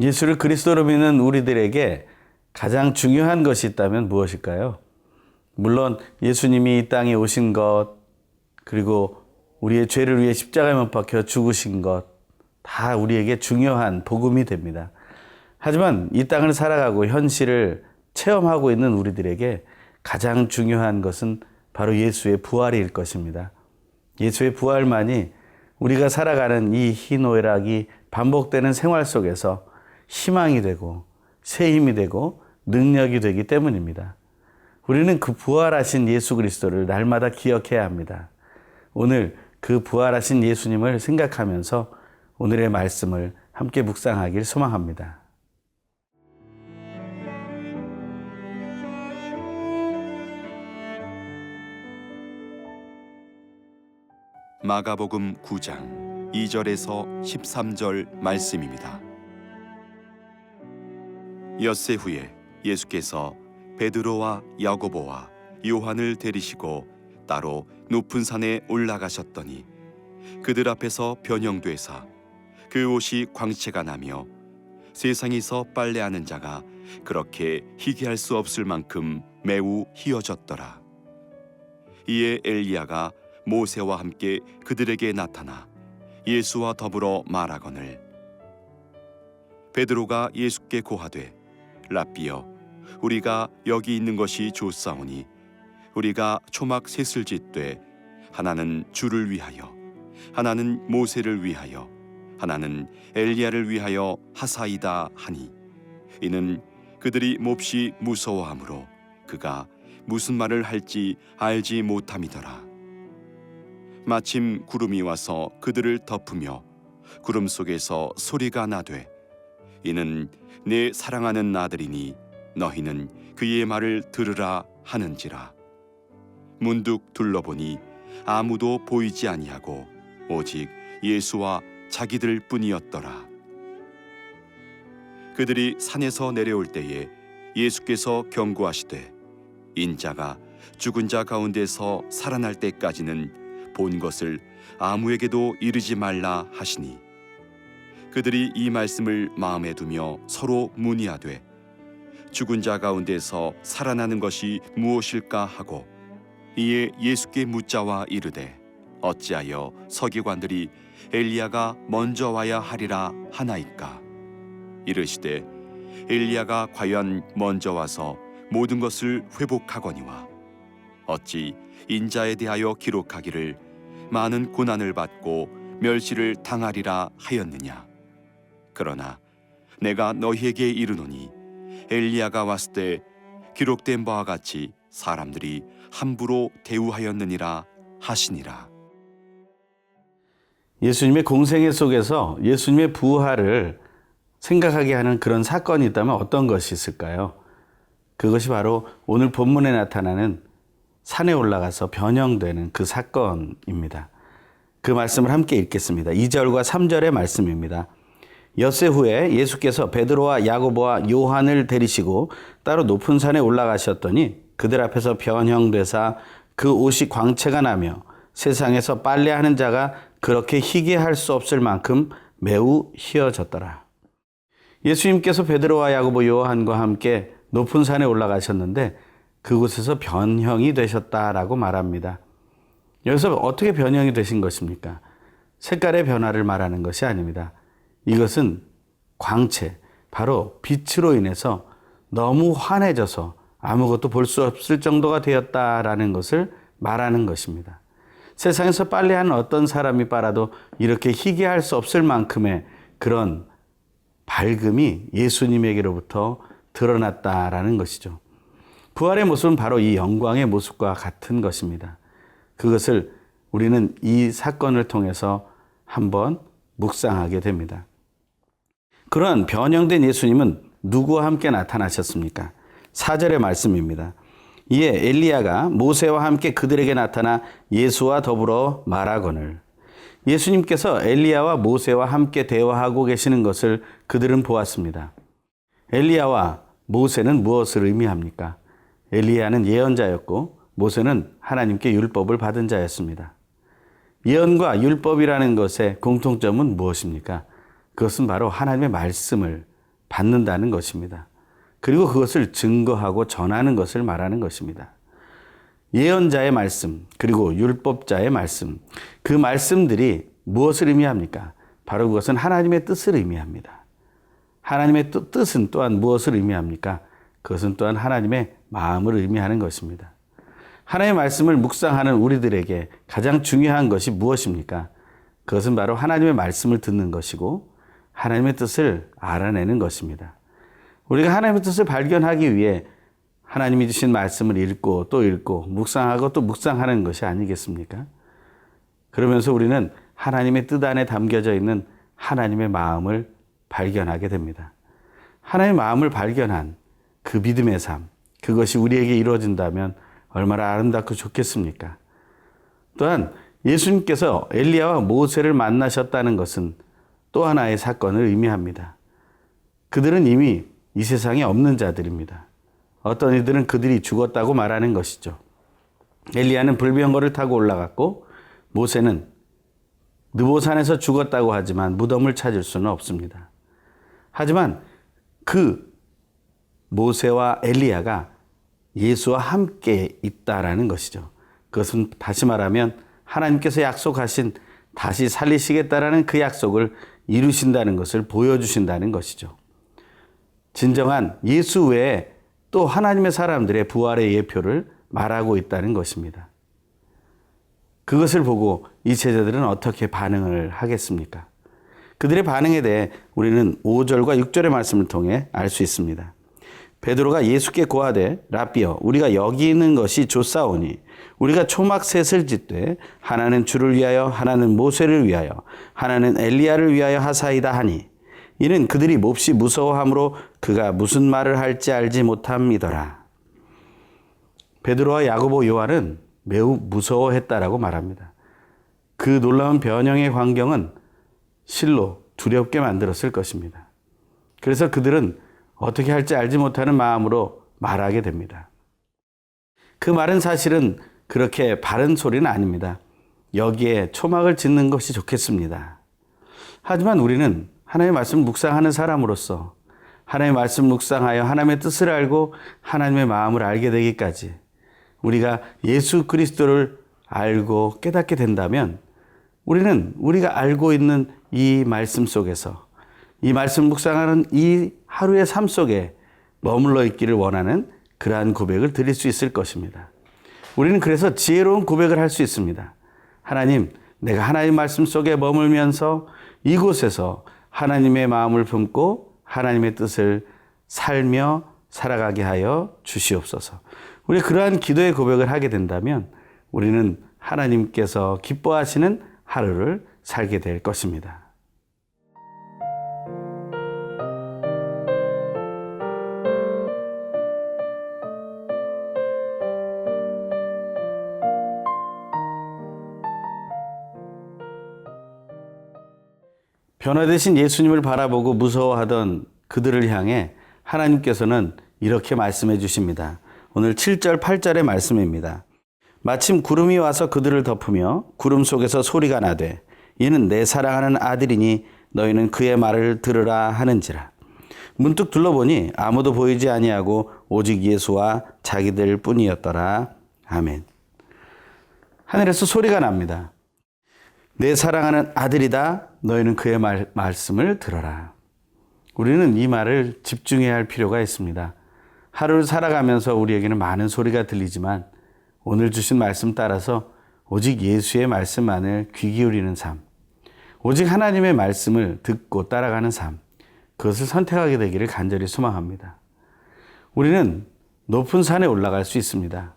예수를 그리스도로 믿는 우리들에게 가장 중요한 것이 있다면 무엇일까요? 물론 예수님이 이 땅에 오신 것, 그리고 우리의 죄를 위해 십자가에 못 박혀 죽으신 것, 다 우리에게 중요한 복음이 됩니다. 하지만 이 땅을 살아가고 현실을 체험하고 있는 우리들에게 가장 중요한 것은 바로 예수의 부활일 것입니다. 예수의 부활만이 우리가 살아가는 이 희노애락이 반복되는 생활 속에서 희망이 되고 새 힘이 되고 능력이 되기 때문입니다. 우리는 그 부활하신 예수 그리스도를 날마다 기억해야 합니다. 오늘 그 부활하신 예수님을 생각하면서 오늘의 말씀을 함께 묵상하길 소망합니다. 마가복음 9장 2절에서 13절 말씀입니다. 엿새 후에 예수께서 베드로와 야고보와 요한을 데리시고 따로 높은 산에 올라가셨더니 그들 앞에서 변형되사 그 옷이 광채가 나며 세상에서 빨래하는 자가 그렇게 희귀할 수 없을 만큼 매우 희어졌더라. 이에 엘리야가 모세와 함께 그들에게 나타나 예수와 더불어 말하거늘 베드로가 예수께 고하되 랍비여 우리가 여기 있는 것이 좋사오니 우리가 초막 셋을 짓되 하나는 주를 위하여 하나는 모세를 위하여 하나는 엘리야를 위하여 하사이다 하니 이는 그들이 몹시 무서워하므로 그가 무슨 말을 할지 알지 못함이더라. 마침 구름이 와서 그들을 덮으며 구름 속에서 소리가 나되 이는 내 사랑하는 아들이니 너희는 그의 말을 들으라 하는지라. 문득 둘러보니 아무도 보이지 아니하고 오직 예수와 자기들 뿐이었더라. 그들이 산에서 내려올 때에 예수께서 경고하시되 인자가 죽은 자 가운데서 살아날 때까지는 본 것을 아무에게도 이르지 말라 하시니 그들이 이 말씀을 마음에 두며 서로 문의하되 죽은 자 가운데서 살아나는 것이 무엇일까 하고 이에 예수께 묻자와 이르되 어찌하여 서기관들이 엘리야가 먼저 와야 하리라 하나이까. 이르시되 엘리야가 과연 먼저 와서 모든 것을 회복하거니와 어찌 인자에 대하여 기록하기를 많은 고난을 받고 멸시를 당하리라 하였느냐. 그러나 내가 너희에게 이르노니 엘리야가 왔을 때 기록된 바와 같이 사람들이 함부로 대우하였느니라 하시니라. 예수님의 공생애 속에서 예수님의 부활을 생각하게 하는 그런 사건이 있다면 어떤 것이 있을까요? 그것이 바로 오늘 본문에 나타나는 산에 올라가서 변형되는 그 사건입니다. 그 말씀을 함께 읽겠습니다. 2절과 3절의 말씀입니다. 엿새 후에 예수께서 베드로와 야고보와 요한을 데리시고 따로 높은 산에 올라가셨더니 그들 앞에서 변형되사 그 옷이 광채가 나며 세상에서 빨래하는 자가 그렇게 희게할 수 없을 만큼 매우 희어졌더라. 예수님께서 베드로와 야고보 요한과 함께 높은 산에 올라가셨는데 그곳에서 변형이 되셨다라고 말합니다. 여기서 어떻게 변형이 되신 것입니까? 색깔의 변화를 말하는 것이 아닙니다. 이것은 광채, 바로 빛으로 인해서 너무 환해져서 아무것도 볼 수 없을 정도가 되었다라는 것을 말하는 것입니다. 세상에서 빨래하는 어떤 사람이 빨아도 이렇게 희게할 수 없을 만큼의 그런 밝음이 예수님에게로부터 드러났다라는 것이죠. 부활의 모습은 바로 이 영광의 모습과 같은 것입니다. 그것을 우리는 이 사건을 통해서 한번 묵상하게 됩니다. 그런 변형된 예수님은 누구와 함께 나타나셨습니까? 4절의 말씀입니다. 이에 엘리야가 모세와 함께 그들에게 나타나 예수와 더불어 말하거늘. 예수님께서 엘리야와 모세와 함께 대화하고 계시는 것을 그들은 보았습니다. 엘리야와 모세는 무엇을 의미합니까? 엘리야는 예언자였고 모세는 하나님께 율법을 받은 자였습니다. 예언과 율법이라는 것의 공통점은 무엇입니까? 그것은 바로 하나님의 말씀을 받는다는 것입니다. 그리고 그것을 증거하고 전하는 것을 말하는 것입니다. 예언자의 말씀, 그리고 율법자의 말씀, 그 말씀들이 무엇을 의미합니까? 바로 그것은 하나님의 뜻을 의미합니다. 하나님의 뜻은 또한 무엇을 의미합니까? 그것은 또한 하나님의 마음을 의미하는 것입니다. 하나님의 말씀을 묵상하는 우리들에게 가장 중요한 것이 무엇입니까? 그것은 바로 하나님의 말씀을 듣는 것이고 하나님의 뜻을 알아내는 것입니다. 우리가 하나님의 뜻을 발견하기 위해 하나님이 주신 말씀을 읽고 또 읽고 묵상하고 또 묵상하는 것이 아니겠습니까? 그러면서 우리는 하나님의 뜻 안에 담겨져 있는 하나님의 마음을 발견하게 됩니다. 하나님의 마음을 발견한 그 믿음의 삶, 그것이 우리에게 이루어진다면 얼마나 아름답고 좋겠습니까? 또한 예수님께서 엘리야와 모세를 만나셨다는 것은 또 하나의 사건을 의미합니다. 그들은 이미 이 세상에 없는 자들입니다. 어떤 이들은 그들이 죽었다고 말하는 것이죠. 엘리야는 불병거를 타고 올라갔고 모세는 느보산에서 죽었다고 하지만 무덤을 찾을 수는 없습니다. 하지만 그 모세와 엘리야가 예수와 함께 있다라는 것이죠. 그것은 다시 말하면 하나님께서 약속하신 다시 살리시겠다라는 그 약속을 이루신다는 것을 보여주신다는 것이죠. 진정한 예수 외에 또 하나님의 사람들의 부활의 예표를 말하고 있다는 것입니다. 그것을 보고 이 제자들은 어떻게 반응을 하겠습니까? 그들의 반응에 대해 우리는 5절과 6절의 말씀을 통해 알 수 있습니다. 베드로가 예수께 고하되 라삐여 우리가 여기 있는 것이 좋사오니 우리가 초막 셋을 짓되 하나는 주를 위하여 하나는 모세를 위하여 하나는 엘리야를 위하여 하사이다 하니 이는 그들이 몹시 무서워함으로 그가 무슨 말을 할지 알지 못함이더라. 베드로와 야고보 요한은 매우 무서워했다라고 말합니다. 그 놀라운 변형의 광경은 실로 두렵게 만들었을 것입니다. 그래서 그들은 어떻게 할지 알지 못하는 마음으로 말하게 됩니다. 그 말은 사실은 그렇게 바른 소리는 아닙니다. 여기에 초막을 짓는 것이 좋겠습니다. 하지만 우리는 하나님의 말씀을 묵상하는 사람으로서 하나님의 말씀 묵상하여 하나님의 뜻을 알고 하나님의 마음을 알게 되기까지 우리가 예수 그리스도를 알고 깨닫게 된다면 우리는 우리가 알고 있는 이 말씀 속에서 이 말씀 묵상하는 이 하루의 삶 속에 머물러 있기를 원하는 그러한 고백을 드릴 수 있을 것입니다. 우리는 그래서 지혜로운 고백을 할 수 있습니다. 하나님, 내가 하나님 말씀 속에 머물면서 이곳에서 하나님의 마음을 품고 하나님의 뜻을 살며 살아가게 하여 주시옵소서. 우리 그러한 기도의 고백을 하게 된다면 우리는 하나님께서 기뻐하시는 하루를 살게 될 것입니다. 변화되신 예수님을 바라보고 무서워하던 그들을 향해 하나님께서는 이렇게 말씀해 주십니다. 오늘 7절, 8절의 말씀입니다. 마침 구름이 와서 그들을 덮으며 구름 속에서 소리가 나되 이는 내 사랑하는 아들이니 너희는 그의 말을 들으라 하는지라. 문득 둘러보니 아무도 보이지 아니하고 오직 예수와 자기들 뿐이었더라. 아멘. 하늘에서 소리가 납니다. 내 사랑하는 아들이다. 너희는 그의 말씀을 들어라. 우리는 이 말을 집중해야 할 필요가 있습니다. 하루를 살아가면서 우리에게는 많은 소리가 들리지만 오늘 주신 말씀 따라서 오직 예수의 말씀만을 귀 기울이는 삶, 오직 하나님의 말씀을 듣고 따라가는 삶, 그것을 선택하게 되기를 간절히 소망합니다. 우리는 높은 산에 올라갈 수 있습니다.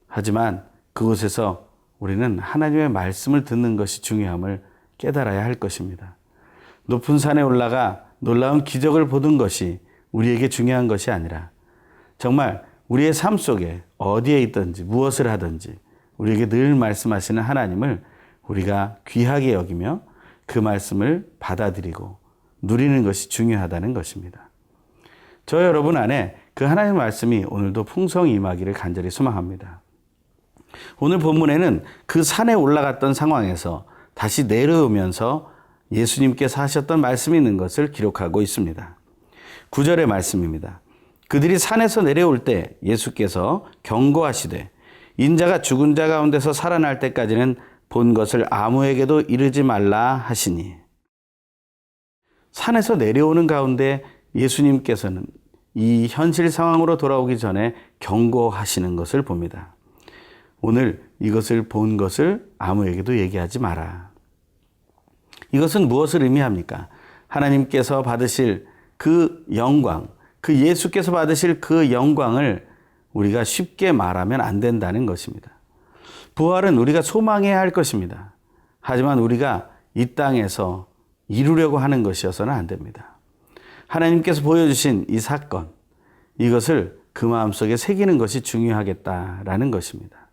하지만 그곳에서 우리는 하나님의 말씀을 듣는 것이 중요함을 깨달아야 할 것입니다. 높은 산에 올라가 놀라운 기적을 보는 것이 우리에게 중요한 것이 아니라 정말 우리의 삶 속에 어디에 있든지 무엇을 하든지 우리에게 늘 말씀하시는 하나님을 우리가 귀하게 여기며 그 말씀을 받아들이고 누리는 것이 중요하다는 것입니다. 저 여러분 안에 그 하나님의 말씀이 오늘도 풍성히 임하기를 간절히 소망합니다. 오늘 본문에는 그 산에 올라갔던 상황에서 다시 내려오면서 예수님께서 하셨던 말씀이 있는 것을 기록하고 있습니다. 9절의 말씀입니다. 그들이 산에서 내려올 때 예수께서 경고하시되 인자가 죽은 자 가운데서 살아날 때까지는 본 것을 아무에게도 이르지 말라 하시니. 산에서 내려오는 가운데 예수님께서는 이 현실 상황으로 돌아오기 전에 경고하시는 것을 봅니다. 오늘 이것을 본 것을 아무에게도 얘기하지 마라. 이것은 무엇을 의미합니까? 하나님께서 받으실 그 영광, 그 예수께서 받으실 그 영광을 우리가 쉽게 말하면 안 된다는 것입니다. 부활은 우리가 소망해야 할 것입니다. 하지만 우리가 이 땅에서 이루려고 하는 것이어서는 안 됩니다. 하나님께서 보여주신 이 사건, 이것을 그 마음속에 새기는 것이 중요하겠다라는 것입니다.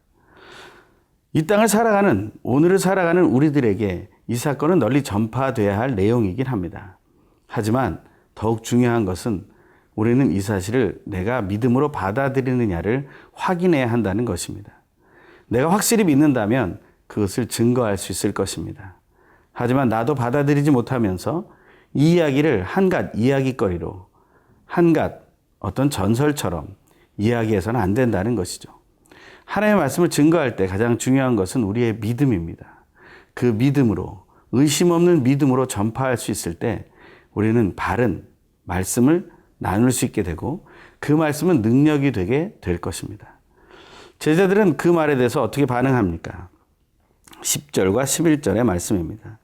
이 땅을 살아가는, 오늘을 살아가는 우리들에게 이 사건은 널리 전파돼야 할 내용이긴 합니다. 하지만 더욱 중요한 것은 우리는 이 사실을 내가 믿음으로 받아들이느냐를 확인해야 한다는 것입니다. 내가 확실히 믿는다면 그것을 증거할 수 있을 것입니다. 하지만 나도 받아들이지 못하면서 이 이야기를 한갓 이야기거리로, 한갓 어떤 전설처럼 이야기해서는 안 된다는 것이죠. 하나님의 말씀을 증거할 때 가장 중요한 것은 우리의 믿음입니다. 그 믿음으로, 의심 없는 믿음으로 전파할 수 있을 때 우리는 바른 말씀을 나눌 수 있게 되고 그 말씀은 능력이 되게 될 것입니다. 제자들은 그 말에 대해서 어떻게 반응합니까? 10절과 11절의 말씀입니다.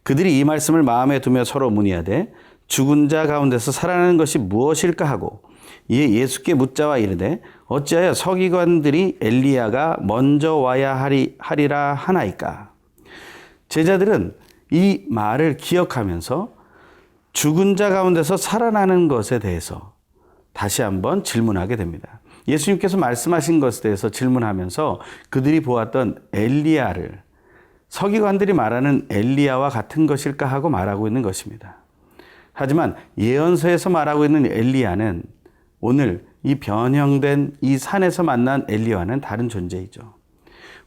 그들이 이 말씀을 마음에 두며 서로 문의하되 죽은 자 가운데서 살아나는 것이 무엇일까 하고 이에 예수께 묻자와 이르되 어찌하여 서기관들이 엘리야가 먼저 와야 하리라 하나이까. 제자들은 이 말을 기억하면서 죽은 자 가운데서 살아나는 것에 대해서 다시 한번 질문하게 됩니다. 예수님께서 말씀하신 것에 대해서 질문하면서 그들이 보았던 엘리야를 서기관들이 말하는 엘리야와 같은 것일까 하고 말하고 있는 것입니다. 하지만 예언서에서 말하고 있는 엘리야는 오늘 이 변형된 이 산에서 만난 엘리야와는 다른 존재이죠.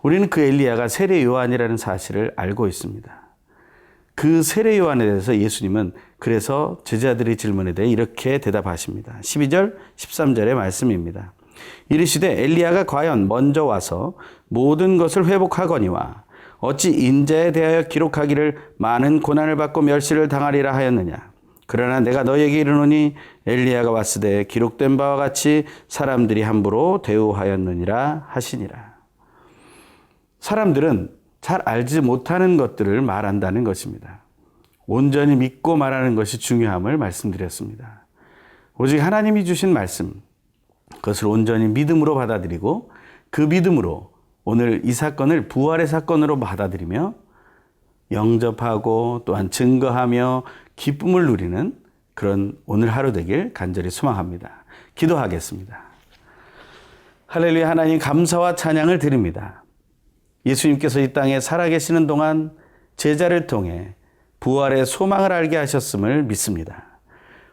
우리는 그 엘리야가 세례 요한이라는 사실을 알고 있습니다. 그 세례 요한에 대해서 예수님은 그래서 제자들의 질문에 대해 이렇게 대답하십니다. 12절, 13절의 말씀입니다. 이르시되 엘리야가 과연 먼저 와서 모든 것을 회복하거니와 어찌 인자에 대하여 기록하기를 많은 고난을 받고 멸시를 당하리라 하였느냐. 그러나 내가 너에게 이르노니 엘리야가 왔으되 기록된 바와 같이 사람들이 함부로 대우하였느니라 하시니라. 사람들은 잘 알지 못하는 것들을 말한다는 것입니다. 온전히 믿고 말하는 것이 중요함을 말씀드렸습니다. 오직 하나님이 주신 말씀, 그것을 온전히 믿음으로 받아들이고 그 믿음으로 오늘 이 사건을 부활의 사건으로 받아들이며 영접하고 또한 증거하며 기쁨을 누리는 그런 오늘 하루 되길 간절히 소망합니다. 기도하겠습니다. 할렐루야. 하나님 감사와 찬양을 드립니다. 예수님께서 이 땅에 살아계시는 동안 제자를 통해 부활의 소망을 알게 하셨음을 믿습니다.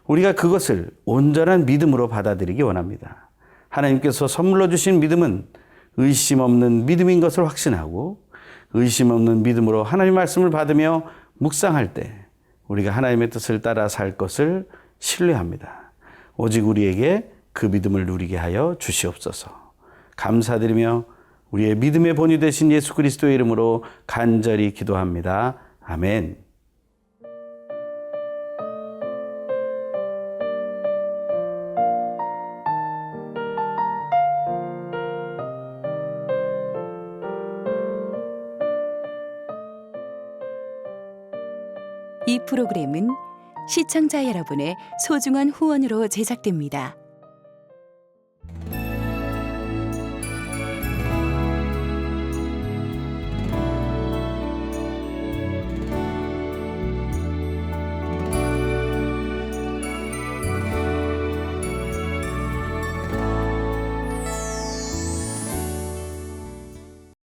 우리가 그것을 온전한 믿음으로 받아들이기 원합니다. 하나님께서 선물로 주신 믿음은 의심 없는 믿음인 것을 확신하고 의심 없는 믿음으로 하나님 말씀을 받으며 묵상할 때 우리가 하나님의 뜻을 따라 살 것을 신뢰합니다. 오직 우리에게 그 믿음을 누리게 하여 주시옵소서. 감사드리며 우리의 믿음의 본이 되신 예수 그리스도의 이름으로 간절히 기도합니다. 아멘. 이 프로그램은 시청자 여러분의 소중한 후원으로 제작됩니다.